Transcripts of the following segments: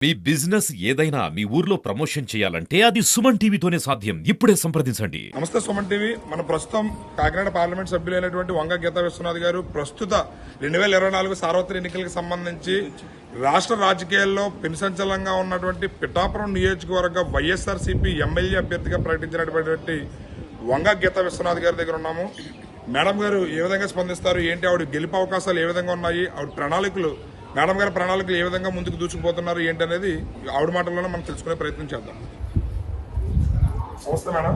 మీ business ఏదైనా మీ ఊర్లో promotion చేయాలంటే అది సుమన్ టీవీతోనే సాధ్యం. ఇప్పుడే సంప్రదించండి. నమస్తే సుమన్ టీవీ. మన ప్రస్తుతం కాకినాడ పార్లమెంట్ సభ్యులైనటువంటి వంగ గీతా విశ్వనాథ్ గారు ప్రస్తుత 2024 సార్వత్రిక ఎన్నికలకు సంబంధించి రాష్ట్ర రాజకీయాల్లో పెనుసంచలంగా ఉన్నటువంటి పిఠాపురం నియోజకవర్గ వైఎస్ఆర్సీపీ ఎమ్మెల్యే అభ్యర్థిగా ప్రకటించినటువంటి వంగ గీతా విశ్వనాథ్ గారి దగ్గర ఉన్నాము. మేడం గారు ఏ విధంగా స్పందిస్తారు, ఏంటి ఆవిడ గెలుపు అవకాశాలు ఏ విధంగా ఉన్నాయి, ఆవిడ ప్రణాళికలు మేడం గారి ప్రణాళికలు ఏ విధంగా ముందుకు దూసుకుపోతున్నారు ఏంటి అనేది ఆవిడ మాటల్లోనే మనం తెలుసుకునే ప్రయత్నం చేద్దాం. నమస్తే మేడం.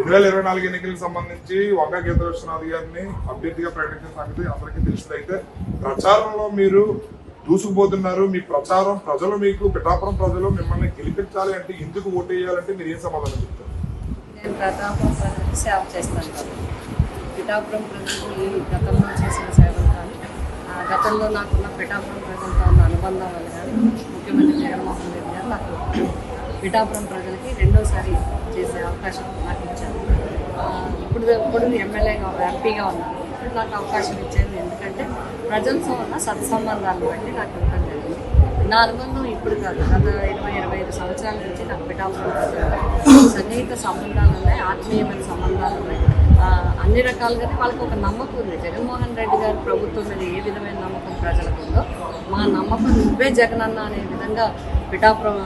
2024 ఎన్నికలకు సంబంధించి వంగ గీతా విశ్వనాథ్ గారిని అభ్యర్థిగా ప్రకటించిన సంగతి అందరికీ తెలిసిందైతే ప్రచారంలో మీరు దూసుకుపోతున్నారు. మీ ప్రచారం ప్రజలు మీకు పిఠాపురం ప్రజలు మిమ్మల్ని గెలిపించాలి అంటే ఎందుకు ఓటు వేయాలంటే మీరు ఏం సమాధానం చెప్తారు? నేను పిఠాపురం ప్రజలకు సేవ చేస్తాను కదా. పిఠాపురం ప్రజలు ఈ గతంలో చేసిన సేవలు కానీ గతంలో నాకున్న పిఠాపురం ప్రజలతో ఉన్న అనుబంధం వల్ల కానీ ముఖ్యమంత్రి జగన్మోహన్ రెడ్డి గారు నాకు పిఠాపురం ప్రజలకి రెండోసారి చేసే అవకాశం నాకు ఇచ్చారు. ఇప్పుడు ఎమ్మెల్యేగా ఎంపీగా ఉన్నాను. ఇప్పుడు నాకు అవకాశం ఇచ్చేది ఎందుకంటే ప్రజలతో ఉన్న సత్సంబంధాలను బట్టి నాకు ఇవ్వడం జరిగింది. నా అనుబంధం ఇప్పుడు కాదు, గత 20-25 సంవత్సరాల నుంచి నాకు పిఠాపురం ప్రజలతో సన్నిహిత సంబంధాలు ఉన్నాయి, ఆత్మీయమైన సంబంధాలు ఉన్నాయి. అన్ని రకాలుగానే వాళ్ళకి ఒక నమ్మకం ఉంది. జగన్మోహన్ రెడ్డి గారి ప్రభుత్వం మీద ఏ విధమైన నమ్మకం ప్రజలకు ఉందో మా నమ్మకం నువ్వే జగనన్న అనే విధంగా పిఠాపురం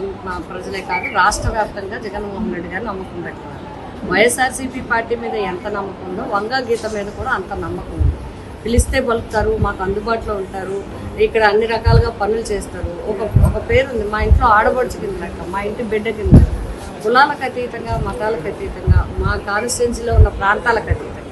ప్రజలే కాదు రాష్ట్ర వ్యాప్తంగా జగన్మోహన్ రెడ్డి గారు నమ్మకం పెట్టినారు. వైఎస్ఆర్సీపీ పార్టీ మీద ఎంత నమ్మకం ఉందో వంగ గీత మీద కూడా అంత నమ్మకం ఉంది. పిలిస్తే పలుకుతారు, మాకు అందుబాటులో ఉంటారు, ఇక్కడ అన్ని రకాలుగా పనులు చేస్తారు. ఒక పేరు ఉంది, మా ఇంట్లో ఆడబడుచు కింద లెక్క, మా ఇంటి బిడ్డ కింద, కులాలకు అతీతంగా మతాలకు అతీతంగా మా కాన్స్టిట్యున్సీలో ఉన్న ప్రాంతాలకు అతీతంగా,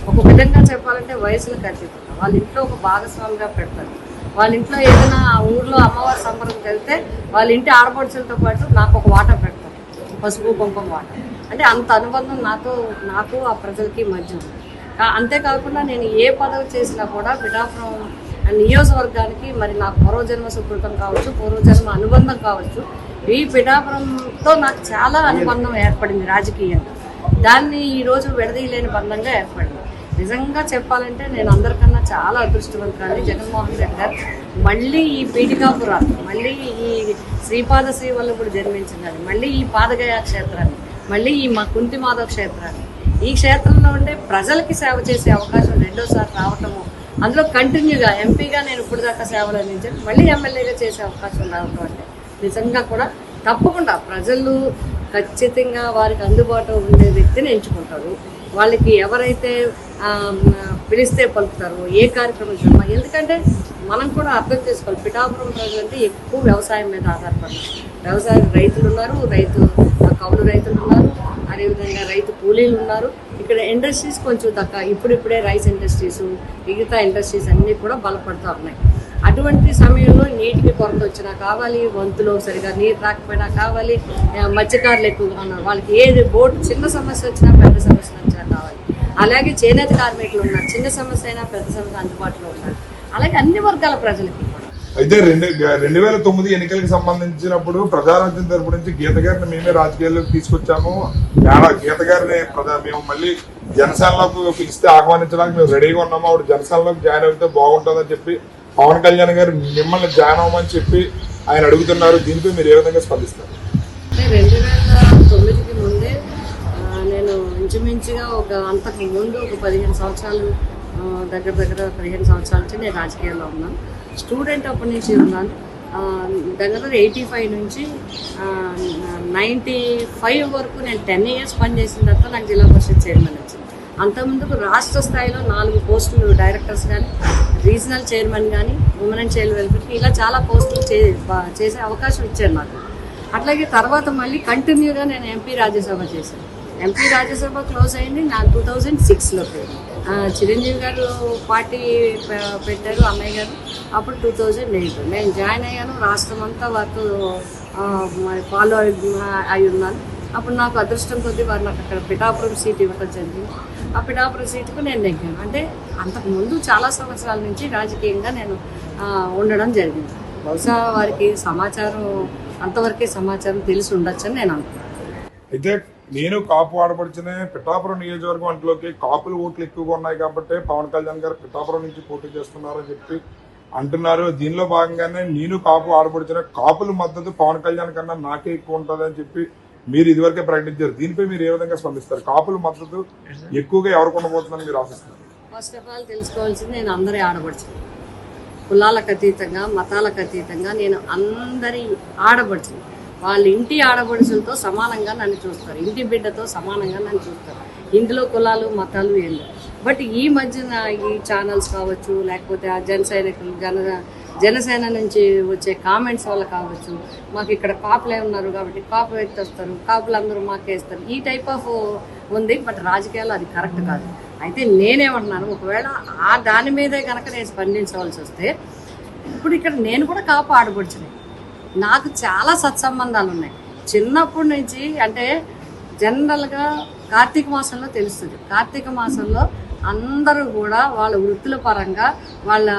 ఒక విధంగా చెప్పాలంటే వయసులకు అతీతంగా వాళ్ళ ఇంట్లో ఒక భాగస్వామిగా పెడతారు. వాళ్ళ ఇంట్లో ఏదైనా ఊర్లో అమ్మవారి సంబరం వెళ్తే వాళ్ళ ఇంటి ఆడపడుచులతో పాటు నాకు ఒక వాటా పెడతారు, పసుపు కుంకుమ వాటా. అంటే అంత అనుబంధం నాకు ఆ ప్రజలకి మధ్య ఉంది. అంతేకాకుండా నేను ఏ పదవి చేసినా కూడా పిఠాపురం నియోజకవర్గానికి మరి నాకు పూర్వజన్మ సుకృతం కావచ్చు, పూర్వజన్మ అనుబంధం కావచ్చు, ఈ పిఠాపురంతో నాకు చాలా అనుబంధం ఏర్పడింది రాజకీయంగా. దాన్ని ఈరోజు విడదీయలేని బంధంగా ఏర్పడింది. నిజంగా చెప్పాలంటే నేను అందరికన్నా చాలా అదృష్టవంతురాలి. జగన్మోహన్ రెడ్డి గారు మళ్ళీ ఈ పీఠికాపురాన్ని, మళ్ళీ ఈ శ్రీపాద శ్రీవల్లభుడు జన్మించినాడు, మళ్ళీ ఈ పాదగయ క్షేత్రాన్ని, మళ్ళీ ఈ మా కుంతి మాధవ క్షేత్రాన్ని, ఈ క్షేత్రంలో ఉండే ప్రజలకి సేవ చేసే అవకాశం రెండోసారి రావటము, అందులో కంటిన్యూగా ఎంపీగా నేను ఇప్పుడు దాకా సేవలు అందించాను, మళ్ళీ ఎమ్మెల్యేగా చేసే అవకాశం రావటం అంటే నిజంగా కూడా తప్పకుండా ప్రజలు ఖచ్చితంగా వారికి అందుబాటులో ఉండే వ్యక్తిని ఎంచుకుంటారు. వాళ్ళకి ఎవరైతే పిలిస్తే పలుకుతారో ఏ కార్యక్రమం చూడమా. ఎందుకంటే మనం కూడా అర్థం చేసుకోవాలి, పిఠాపురం ప్రజలు అంటే ఎక్కువ వ్యవసాయం మీద ఆధారపడతారు. వ్యవసాయ రైతులు ఉన్నారు, కౌలు రైతులు ఉన్నారు, అదేవిధంగా రైతు కూలీలు ఉన్నారు. ఇక్కడ ఇండస్ట్రీస్ కొంచెం ఇప్పుడిప్పుడే రైస్ ఇండస్ట్రీస్, మిగతా ఇండస్ట్రీస్ అన్నీ కూడా బలపడుతూ ఉన్నాయి. అటువంటి సమయంలో నీటికి కొరత వచ్చినా కావాలి, వంతులో సరిగా నీరు రాకపోయినా కావాలి, మత్స్యకారులు ఎక్కువగా ఉన్నారు, వాళ్ళకి ఏది బోట్ చిన్న సమస్య వచ్చినా పెద్ద సమస్య వచ్చినా కావాలి. అలాగే చేనేత కార్మికులు ఉన్నారు, చిన్న సమస్య అయినా పెద్ద సమస్య అందుబాటులో ఉన్నారు. అలాగే అన్ని వర్గాల ప్రజలకి. అయితే 2009 ఎన్నికలకు సంబంధించినప్పుడు ప్రజారాజ్యం తరపు నుంచి గీత గారిని మేమే రాజకీయాల్లోకి తీసుకొచ్చాము. గీత గారిని మేము మళ్ళీ జనసేనలోకి పిలిస్తే ఆహ్వానించడానికి మేము రెడీగా ఉన్నాము, ఆవిడ జనసేనలోకి జాయిన్ అయితే బాగుంటుందని చెప్పి పవన్ కళ్యాణ్ గారు మిమ్మల్ని జాయిన్ అవ్వమని చెప్పి ఆయన అడుగుతున్నారు. దీనిపై మీరు ఏ విధంగా స్పందిస్తారు? 2009కి ముందే నేను ఇంచుమించుగా అంతకు ముందు ఒక 15 సంవత్సరాలు దగ్గర 15 సంవత్సరాల నుంచి నేను రాజకీయాల్లో ఉన్నాను. స్టూడెంట్ అప్పటి నుంచి ఉన్నాను. దగ్గర 85 నుంచి 95 వరకు నేను 10 years పనిచేసిన తర్వాత నాకు జిల్లా పరిషత్ చైర్మన్ వచ్చింది. అంతకుముందుకు రాష్ట్ర స్థాయిలో 4 పోస్టులు డైరెక్టర్స్ కానీ, రీజనల్ చైర్మన్ కానీ, ఉమెన్ అండ్ చైల్డ్ వెల్ఫేర్కి ఇలా చాలా పోస్టులు చేసే అవకాశం ఇచ్చారు నాకు. అట్లాగే తర్వాత మళ్ళీ కంటిన్యూగా నేను ఎంపీ రాజ్యసభ చేశాను. ఎంపీ రాజ్యసభ క్లోజ్ అయింది నా 2006లో. చిరంజీవి గారు పార్టీ పెట్టారు, అన్నయ్య గారు. అప్పుడు 2008 నేను జాయిన్ అయ్యాను. రాష్ట్రం అంతా వారితో ఫాలో అయి ఉన్నాను. అప్పుడు నాకు అదృష్టం కొద్దీ వారు నాకు అక్కడ పిఠాపురం సీట్ ఇవ్వటం జరిగింది. ఆ పిఠాపురం సీటుకు నేను నెగ్గాను. అంటే అంతకుముందు చాలా సంవత్సరాల నుంచి రాజకీయంగా నేను ఉండడం జరిగింది. బహుశా వారికి అంతవరకే సమాచారం తెలిసి ఉండొచ్చని నేను అనుకున్నాను. అయితే నేను కాపు ఆడపడిచిన పిఠాపురం నియోజకవర్గం అంట్లోకి కాపుల ఓట్లు ఎక్కువగా ఉన్నాయి కాబట్టి పవన్ కళ్యాణ్ గారు పిఠాపురం నుంచి పోటీ చేస్తున్నారని చెప్పి అంటున్నారు. దీనిలో భాగంగానే నేను కాపు ఆడపడుతున్న కాపుల మద్దతు పవన్ కళ్యాణ్ కన్నా నాకే ఎక్కువ ఉంటుంది అని చెప్పి మీరు ఇదివరకే ప్రకటించారు. దీనిపై మీరు ఏ విధంగా స్పందిస్తారు? కాపుల మద్దతు ఎక్కువగా ఎవరికి ఉండబోతుందని మీరు ఆశిస్తున్నారు? ఫస్ట్ ఆఫ్ ఆల్ తెలుసుకోవాల్సింది, నేను అందరి ఆడబడుచుని, కులాలకు అతీతంగా మతాలకు అతీతంగా నేను అందరి ఆడబడుచుని. వాళ్ళ ఇంటి ఆడబడుచులతో సమానంగా నన్ను చూస్తారు, ఇంటి బిడ్డతో సమానంగా నన్ను చూస్తారు. ఇందులో కులాలు మతాలు ఏం లేవు. బట్ ఈ మధ్యన ఈ ఛానల్స్ కావచ్చు, లేకపోతే ఆ జనసేన నుంచి వచ్చే కామెంట్స్ వల్ల కావచ్చు, మాకు ఇక్కడ కాపులే ఉన్నారు కాబట్టి కాపు వ్యక్తి వస్తారు, కాపులు అందరూ మాకేస్తారు, ఈ టైప్ ఆఫ్ ఉంది. బట్ రాజకీయాలు అది కరెక్ట్ కాదు. అయితే నేనేమంటున్నాను, ఒకవేళ ఆ దాని మీదే కనుక నేను స్పందించవలసి వస్తే, ఇప్పుడు ఇక్కడ నేను కూడా కాపు ఆడపడుచున్నాయి, నాకు చాలా సత్సంబంధాలు ఉన్నాయి చిన్నప్పటి నుంచి. అంటే జనరల్గా కార్తీక మాసంలో తెలుస్తుంది, కార్తీక మాసంలో అందరూ కూడా వాళ్ళ వృత్తుల పరంగా, వాళ్ళ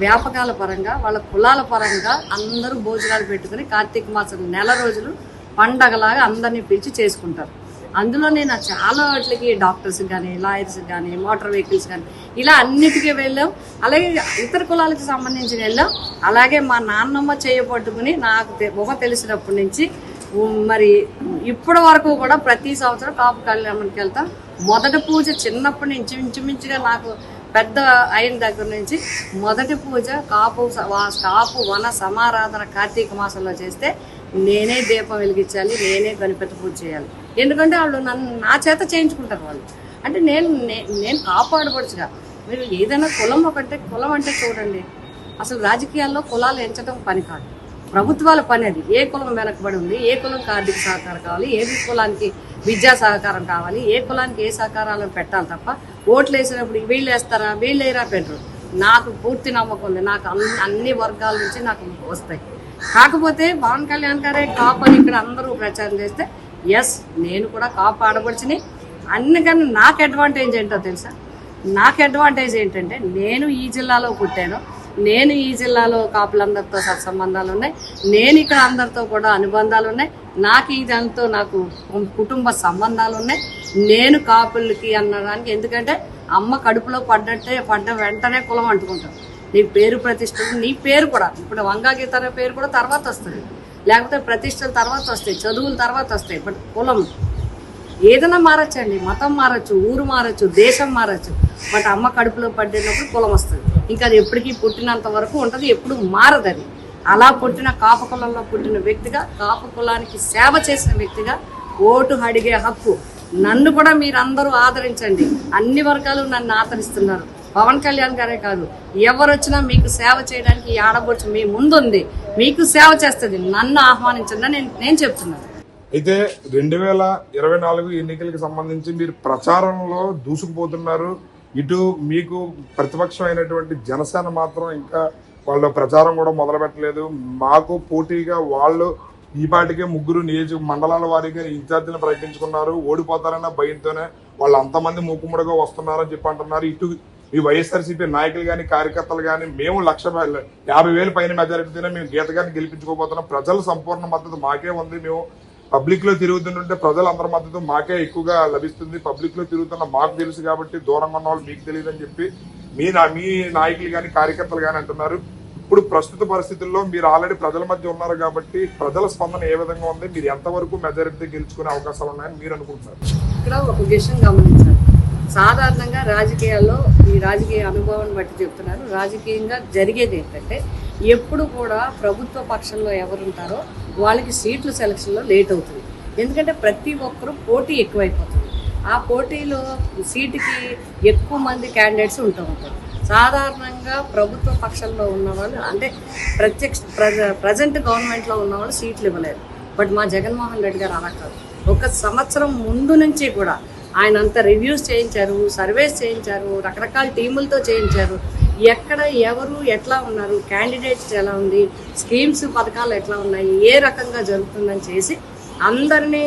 వ్యాపకాల పరంగా, వాళ్ళ కులాల పరంగా అందరూ భోజనాలు పెట్టుకుని కార్తీక మాసం నెల రోజులు పండగలాగా అందరినీ పిలిచి చేసుకుంటారు. అందులో నేను చాలా వాటికి డాక్టర్స్ కానీ, లాయర్స్ కానీ, మోటార్ వెహికల్స్ కానీ ఇలా అన్నిటికీ వెళ్ళాం. అలాగే ఇతర కులాలకు సంబంధించి వెళ్ళాం. అలాగే మా నాన్నమ్మ చేయబట్టుకుని నాకు తెలిసినప్పటి నుంచి మరి ఇప్పటి వరకు కూడా ప్రతి సంవత్సరం కాపు కళ్యాణానికి వెళ్తాం. మొదటి పూజ చిన్నప్పటి నుంచి ఇంచుమించుగా నాకు పెద్ద అయిన దగ్గర నుంచి మొదటి పూజ కాపు వన సమారాధన కార్తీక మాసంలో చేస్తే నేనే దీపం వెలిగించాలి, నేనే గణపతి పూజ చేయాలి. ఎందుకంటే వాళ్ళు నా చేత చేయించుకుంటారు వాళ్ళు. అంటే నేను కాపాడబడుచుగా. మీరు ఏదైనా కులం కులం అంటే చూడండి, అసలు రాజకీయాల్లో కులాలు ఎంచడం పని కాదు, ప్రభుత్వాల పని అది. ఏ కులం వెనకబడి ఉంది, ఏ కులంకి ఆర్థిక సహకారం కావాలి, ఏ కులానికి విద్యా సహకారం కావాలి, ఏ కులానికి ఏ సహకారాలను పెట్టాలి తప్ప ఓట్లు వేసినప్పుడు వీళ్ళు వేస్తారా వీళ్ళు వేయరా పెట్టరు. నాకు పూర్తి నమ్మకం ఉంది, నాకు అన్ని వర్గాల నుంచి నాకు వస్తాయి. కాకపోతే పవన్ కళ్యాణ్ గారే కాపు అని ఇక్కడ అందరూ ప్రచారం చేస్తే ఎస్ నేను కూడా కాపు ఆడపడుచుని. అందుకని నాకు అడ్వాంటేజ్ ఏంటో తెలుసా? నాకు అడ్వాంటేజ్ ఏంటంటే నేను ఈ జిల్లాలో పుట్టాను, నేను ఈ జిల్లాలో కాపులందరితో సత్సంబంధాలు ఉన్నాయి, నేను ఇక్కడ అందరితో కూడా అనుబంధాలు ఉన్నాయి, నాకు ఈ దానితో నాకు కుటుంబ సంబంధాలు ఉన్నాయి. నేను కాపులకి అనడానికి, ఎందుకంటే అమ్మ కడుపులో పడ్డ వెంటనే కులం అంటుకుంటాం. నీ పేరు ప్రతిష్టలు, నీ పేరు కూడా ఇప్పుడు వంగా గీత అనే పేరు కూడా తర్వాత వస్తుంది, లేకపోతే ప్రతిష్టలు తర్వాత వస్తాయి, చదువులు తర్వాత వస్తాయి. బట్ కులం ఏదైనా మారచ్చండి, మతం మారచ్చు, ఊరు మారచ్చు, దేశం మారచ్చు. బట్ అమ్మ కడుపులో పడినప్పుడు కులం వస్తుంది. ఇంకా అది ఎప్పటికీ పుట్టినంత వరకు ఉంటుంది, ఎప్పుడు మారదు అది. అలా పుట్టిన కాపు కులంలో పుట్టిన వ్యక్తిగా, కాపు కులానికి సేవ చేసిన వ్యక్తిగా ఓటు అడిగే హక్కు నన్ను కూడా మీరందరూ ఆదరించండి. అన్ని వర్గాలు నన్ను ఆదరిస్తున్నారు. పవన్ కళ్యాణ్ గారే కాదు, ఎవరు వచ్చినా మీకు సేవ చేయడానికి ఈ ఆడబొచ్చు మీ ముందుంది, మీకు సేవ చేస్తుంది, నన్ను ఆహ్వానించండి అని నేను చెప్తున్నాను. అయితే 2024 ఎన్నికలకు సంబంధించి మీరు ప్రచారంలో దూసుకుపోతున్నారు. ఇటు మీకు ప్రతిపక్షం అయినటువంటి జనసేన మాత్రం ఇంకా వాళ్ళ ప్రచారం కూడా మొదలు పెట్టలేదు. మాకు పోటీగా వాళ్ళు ఈ పాటికే 3 మండలాల వారీగా ఇన్ఛార్జీలను ప్రకటించుకున్నారు. ఓడిపోతారన్న భయంతోనే వాళ్ళు అంతమంది మూకుమ్మడిగా వస్తున్నారని చెప్పి అంటున్నారు. ఇటు ఈ వైఎస్ఆర్సీపీ నాయకులు కానీ, కార్యకర్తలు కానీ, మేము 1,50,000 పైన మెజారిటీతోనే మేము గీత గారిని గెలిపించుకోబోతున్నాం. ప్రజల సంపూర్ణ మద్దతు మాకే ఉంది. మేము పబ్లిక్ లో తిరుగుతుంటే ప్రజలందరి మద్దతు మాకే ఎక్కువగా లభిస్తుంది. పబ్లిక్ లో తిరుగుతున్న మాకు తెలుసు కాబట్టి దూరంగా ఉన్న వాళ్ళు మీకు తెలియదు అని చెప్పి మీ నాయకులు కానీ, కార్యకర్తలు కానీ అంటున్నారు. ఇప్పుడు ప్రస్తుత పరిస్థితుల్లో మీరు ఆల్రెడీ ప్రజల మధ్య ఉన్నారు కాబట్టి ప్రజల స్పందన ఏ విధంగా ఉంది? మీరు ఎంతవరకు మెజారిటీ గెలుచుకునే అవకాశాలు ఉన్నాయని మీరు అనుకుంటున్నారు? ఇక్కడ ఒక విషయం గమనించాలి. సాధారణంగా రాజకీయాల్లో ఈ రాజకీయ అనుభవాన్ని బట్టి చెప్తున్నారు, రాజకీయంగా జరిగేది ఏంటంటే ఎప్పుడు కూడా ప్రభుత్వ పక్షంలో ఎవరుంటారో వాళ్ళకి సీట్ల సెలక్షన్లో లేట్ అవుతుంది. ఎందుకంటే ప్రతి ఒక్కరూ పోటీ ఎక్కువైపోతుంది. ఆ పోటీలో సీటుకి ఎక్కువ మంది క్యాండిడేట్స్ ఉంటూ ఉంటారు. సాధారణంగా ప్రభుత్వ పక్షంలో ఉన్నవాళ్ళు, అంటే ప్రజెంట్ గవర్నమెంట్లో ఉన్నవాళ్ళు సీట్లు ఇవ్వలేరు. బట్ మా జగన్మోహన్ రెడ్డి గారు అలా కాదు. 1 సంవత్సరం ముందు నుంచి కూడా ఆయన అంతా రివ్యూస్ చేయించారు, సర్వేస్ చేయించారు, రకరకాల టీములతో చేయించారు. ఎక్కడ ఎవరు ఎట్లా ఉన్నారు, క్యాండిడేట్స్ ఎలా ఉంది, స్కీమ్స్ పథకాలు ఎట్లా ఉన్నాయి, ఏ రకంగా జరుగుతుందని చేసి అందరినీ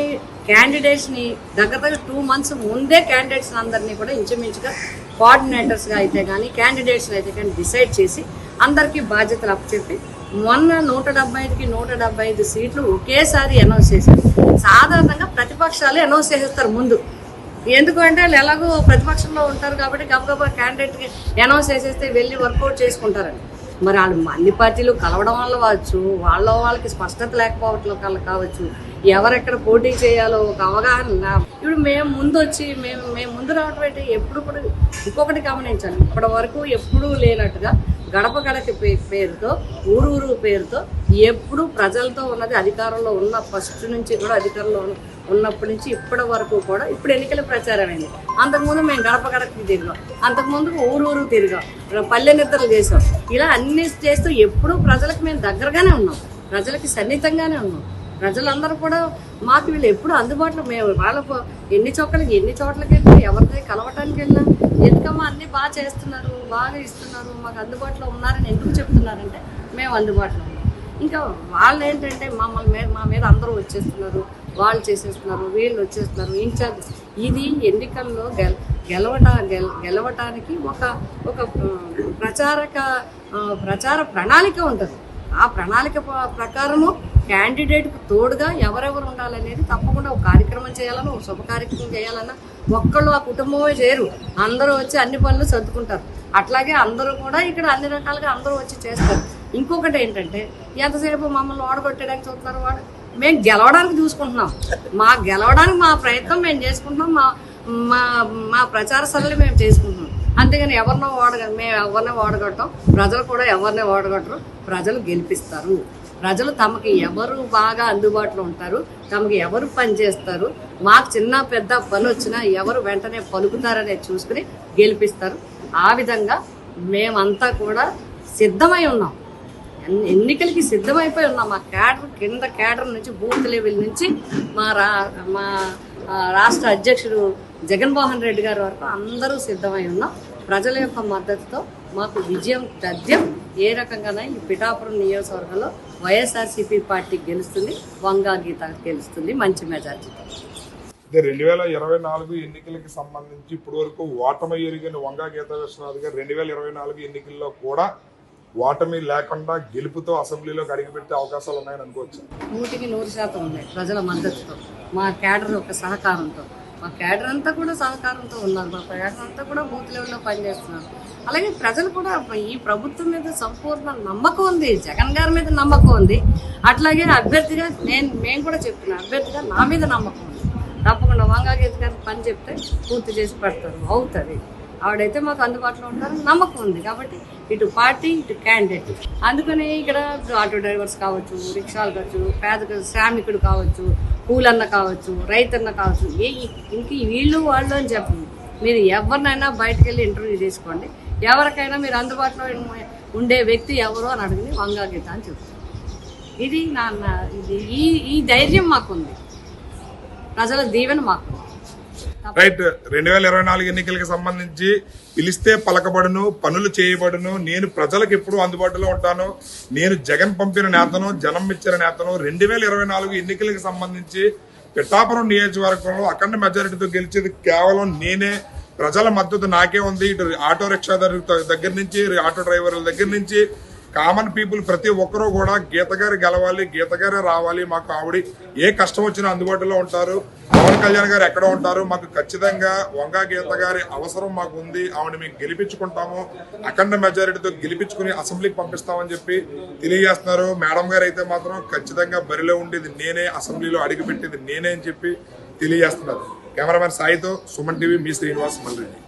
క్యాండిడేట్స్ని దగ్గర 2 months ముందే క్యాండిడేట్స్ అందరినీ కూడా ఇంచుమించుగా కోఆర్డినేటర్స్గా అయితే కానీ, క్యాండిడేట్స్ని అయితే కానీ డిసైడ్ చేసి అందరికీ బాధ్యతలు అప్పచెప్పి మొన్న 175కి 175 సీట్లు ఒకేసారి అనౌన్స్ చేశారు. సాధారణంగా ప్రతిపక్షాలు అనౌన్స్ చేసేస్తారు ముందు. ఎందుకంటే వాళ్ళు ఎలాగో ప్రతిపక్షంలో ఉంటారు కాబట్టి గబగబా క్యాండిడేట్కి అనౌన్స్ చేసేస్తే వెళ్ళి వర్కౌట్ చేసుకుంటారని. మరి వాళ్ళు అన్ని పార్టీలు కలవడం వల్ల కావచ్చు, వాళ్ళకి స్పష్టత లేకపోవట్ల వల్ల కావచ్చు, ఎవరెక్కడ పోటీ చేయాలో ఒక అవగాహన. ఇప్పుడు మేము ముందు వచ్చి మేము ముందు రావటం అంటే ఎప్పుడు కూడా ఇంకొకటి గమనించాలి, ఇప్పటి వరకు ఎప్పుడూ లేనట్టుగా గడప గడప పేరుతో ఊరు పేరుతో ఎప్పుడు ప్రజలతో ఉన్నది. అధికారంలో ఉన్న ఫస్ట్ నుంచి కూడా అధికారంలో ఉన్నప్పటి నుంచి ఇప్పటి వరకు కూడా, ఇప్పుడు ఎన్నికల ప్రచారం అయింది, అంతకుముందు మేము గడప గడపకి తిరిగాం, అంతకుముందు ఊరు తిరిగాం, పల్లె నిద్రలు చేసాం. ఇలా అన్ని చేస్తూ ఎప్పుడూ ప్రజలకు మేము దగ్గరగానే ఉన్నాం, ప్రజలకి సన్నిహితంగానే ఉన్నాం. ప్రజలందరూ కూడా మాకు వీళ్ళు ఎప్పుడు అందుబాటులో, మేము వాళ్ళకు ఎన్ని చోట్లకి వెళ్ళి ఎవరితో కలవటానికి వెళ్ళినా ఎందుకమ్మా అన్నీ బాగా చేస్తున్నారు, బాగా ఇస్తున్నారు, మాకు అందుబాటులో ఉన్నారని ఎందుకు చెప్తున్నారంటే మేము అందుబాటులో ఉన్నాం. ఇంకా వాళ్ళు ఏంటంటే మా మీద అందరూ వచ్చేస్తున్నారు, వాళ్ళు చేసేస్తున్నారు, వీళ్ళు వచ్చేస్తున్నారు, ఇన్ఛార్జ్. ఇది ఎన్నికల్లో గెలవటానికి ఒక ప్రచార ప్రణాళిక ఉంటుంది. ఆ ప్రణాళిక ప్రకారము క్యాండిడేట్కు తోడుగా ఎవరెవరు ఉండాలనేది తప్పకుండా ఒక కార్యక్రమం చేయాలన్నా, ఒక శుభ కార్యక్రమం చేయాలన్నా ఒక్కళ్ళు ఆ కుటుంబమే చేరు, అందరూ వచ్చి అన్ని పనులు సర్దుకుంటారు. అట్లాగే అందరూ కూడా ఇక్కడ అన్ని రకాలుగా అందరూ వచ్చి చేస్తారు. ఇంకొకటి ఏంటంటే ఎంతసేపు మమ్మల్ని ఓడగొట్టడానికి చూస్తున్నారు, మేము గెలవడానికి చూసుకుంటున్నాం, గెలవడానికి మా ప్రయత్నం మేము చేసుకుంటున్నాం, మా ప్రచార సరళి మేము చేసుకుంటున్నాం. అంతేగాని మేము ఎవరినో ఓడగొట్టం, ప్రజలు కూడా ఎవరిని ఓడగొట్టరు. ప్రజలు గెలిపిస్తారు. ప్రజలు తమకి ఎవరు బాగా అందుబాటులో ఉంటారు, తమకి ఎవరు పని చేస్తారు, మాకు చిన్న పెద్ద పని వచ్చినా ఎవరు వెంటనే పలుకుతారనేది చూసుకుని గెలిపిస్తారు. ఆ విధంగా మేమంతా కూడా సిద్ధమై ఉన్నాం, ఎన్నికలకి సిద్ధమైపోయి ఉన్నాం. మా కింద కేడర్ నుంచి బూత్ లెవెల్ నుంచి మా రాష్ట్ర అధ్యక్షుడు జగన్మోహన్ రెడ్డి గారి వరకు అందరూ సిద్ధమై ఉన్నాం. ప్రజల యొక్క మద్దతుతో మాకు విజయం తథ్యం. ఏ రకంగానే ఈ పిఠాపురం నియోజకవర్గంలో వైఎస్ఆర్సీపీ పార్టీ గెలుస్తుంది, వంగా గీత గెలుస్తుంది మంచి మెజార్టీతో. 2024 ఎన్నికలకి సంబంధించి ఇప్పటి వరకు ఓటమి ఎరిగిన వంగా గీతా విశ్వనాథ్ గారు 2024 ఎన్నికల్లో కూడా ఓటమి లేకుండా గెలుపుతో అసెంబ్లీలోకి అడుగుపెట్టే అవకాశాలు ఉన్నాయని అనుకోవచ్చు. 100% ఉన్నాయి ప్రజల మద్దతుతో, మా కేడర్ యొక్క సహకారంతో. మా కేడర్ అంతా కూడా సహకారంతో ఉన్నారు, మా కేడర్ అంతా కూడా బూత్ లెవెల్లో పనిచేస్తున్నారు. అలాగే ప్రజలు కూడా ఈ ప్రభుత్వం మీద సంపూర్ణ నమ్మకం ఉంది, జగన్ గారి మీద నమ్మకం ఉంది. అట్లాగే అభ్యర్థిగా మేము కూడా చెప్తున్నాం, అభ్యర్థిగా నా మీద నమ్మకం ఉంది. తప్పకుండా వంగా గీత గారికి పని చెప్తే పూర్తి చేసి పెడతారు, అవుతుంది. ఆవిడైతే మాకు అందుబాటులో ఉంటారు, నమ్మకం ఉంది. కాబట్టి ఇటు పార్టీ ఇటు క్యాండిడేట్. అందుకని ఇక్కడ ఆటో డ్రైవర్స్ కావచ్చు, రిక్షాలు కావచ్చు, శ్రామికుడు కావచ్చు, కూలన్న కావచ్చు, రైతన్న కావచ్చు, ఇంక వీళ్ళు వాళ్ళు అని చెప్పండి. మీరు ఎవరినైనా బయటకు వెళ్ళి ఇంటర్వ్యూ చేసుకోండి, ఎవరికైనా మీరు అందుబాటులో ఉండే వ్యక్తి ఎవరు అని అడిగి వంగా గీత అని చెప్తారు. ఇది ఈ ధైర్యం మాకుంది, ప్రజల దీవెన మాకు. రైట్. 2024 ఎన్నికలకు సంబంధించి పిలిస్తే పలకబడును, పనులు చేయబడును, నేను ప్రజలకు ఎప్పుడు అందుబాటులో ఉంటాను, నేను జగన్ పంపిన నేతను, జనం ఇచ్చిన నేతను. 2024 ఎన్నికలకు సంబంధించి పిఠాపురం నియోజకవర్గంలో అఖండ మెజారిటీతో గెలిచేది కేవలం నేనే. ప్రజల మద్దతు నాకే ఉంది. ఇటు ఆటో రిక్షా దగ్గర నుంచి, ఆటో డ్రైవర్ల దగ్గర నుంచి, కామన్ పీపుల్ ప్రతి ఒక్కరూ కూడా గీత గారు గెలవాలి, గీత గారే రావాలి, మాకు ఆవిడ ఏ కష్టం వచ్చినా అందుబాటులో ఉంటారు. పవన్ కళ్యాణ్ గారు ఎక్కడ ఉంటారు, మాకు ఖచ్చితంగా వంగా గీత గారి అవసరం మాకు ఉంది, ఆవిడ మేము గెలిపించుకుంటాము, అఖండ మెజారిటీతో గెలిపించుకుని అసెంబ్లీకి పంపిస్తామని చెప్పి తెలియజేస్తున్నారు. మేడం గారు అయితే మాత్రం ఖచ్చితంగా బరిలో ఉండేది నేనే, అసెంబ్లీలో అడుగుపెట్టేది నేనే అని చెప్పి తెలియజేస్తున్నారు. కెమెరామెన్ సాయితో సుమన్ టీవీ, మీ శ్రీనివాస్ మల్రెడ్డి.